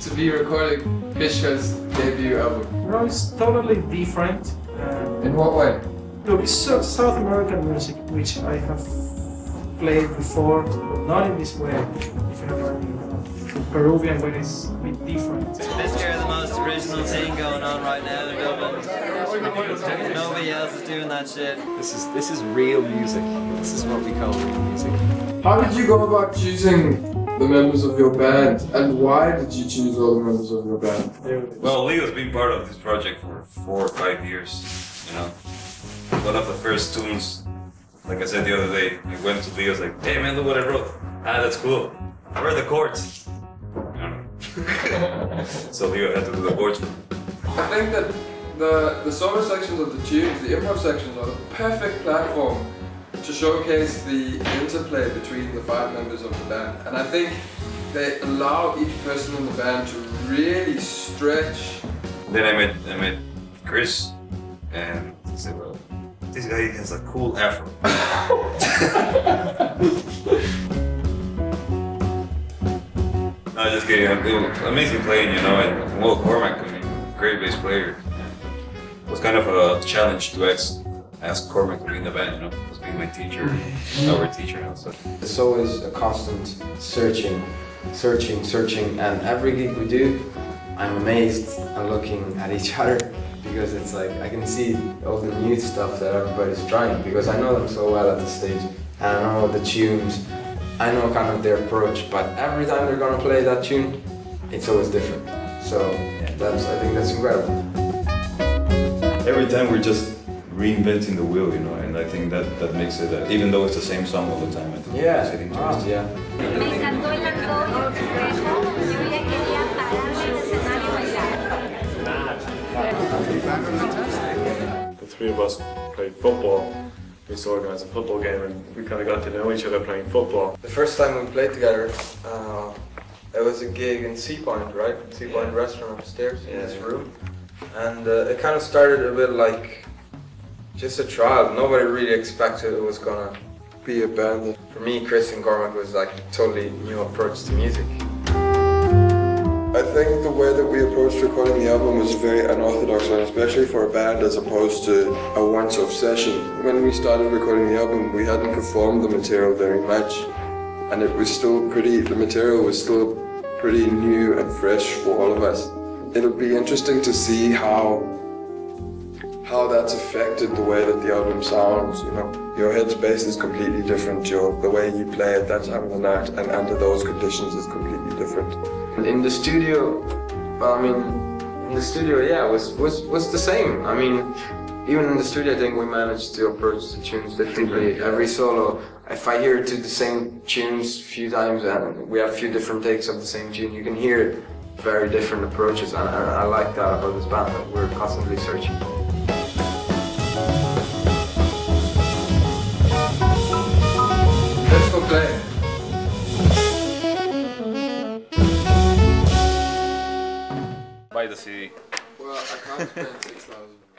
To be recording Phisqa's debut album? No, it's totally different. In what way? Look, it's South American music, which I have played before, but not in this way. If you have a Peruvian way, it's a bit different. Phisqa are the most original thing going on right now in Dublin. Nobody else is doing that shit. This is real music. This is what we call real music. How did you go about choosing the members of your band, and why did you choose all the members of your band? Well, Leo's been part of this project for 4 or 5 years, you know. One of the first tunes, like I said the other day, I went to Leo's like, hey man, look what I wrote. Ah, that's cool. Where are the chords? I don't know. So Leo had to do the chords for me. I think that the solo sections of the tunes, the improv sections, are the perfect platform to showcase the interplay between the 5 members of the band. And I think they allow each person in the band to really stretch. Then I met Chris, and he said, well, this guy has a cool afro. No, just kidding. It was amazing playing, you know, and well, Cormac, I mean, great bass player. It was kind of a challenge to ask Cormac to be in the band, you know, because being my teacher, our teacher and stuff. It's always a constant searching, and every gig we do, I'm amazed and looking at each other, because it's like I can see all the new stuff that everybody's trying, because I know them so well at the stage, and I know the tunes, I know kind of their approach, but every time they're gonna play that tune, it's always different. So I think that's incredible. Every time we're just reinventing the wheel, you know, and I think that makes it, even though it's the same song all the time, I think it's interesting. Yeah. Me encantó el actor y el festejo. Yo ya quería pararme en el escenario y bailar. The 3 of us played football. We used to organise a football game, and we kind of got to know each other playing football. The first time we played together, it was a gig in Sea Point, right? Sea Point restaurant upstairs in this room. And it kind of started a bit like just a trial. Nobody really expected it was gonna Be a band. For me, Chris and Cormac was like a totally new approach to music. I think the way that we approached recording the album was very unorthodox, and especially for a band as opposed to a once-off session. When we started recording the album, we hadn't performed the material very much, and it was still the material was still pretty new and fresh for all of us. It'll be interesting to see how that's affected the way that the album sounds, you know. Your headspace is completely different, the way you play at that time of the night and under those conditions is completely different. In the studio, well, I mean, in the studio, yeah, it was the same. I mean, even in the studio, I think we managed to approach the tunes differently. Every solo, if I hear the same tunes a few times and we have a few different takes of the same tune, you can hear very different approaches, and I like that about this band, that we're constantly searching. Let's go play. Buy the CD. Well, I can't spend 6,000.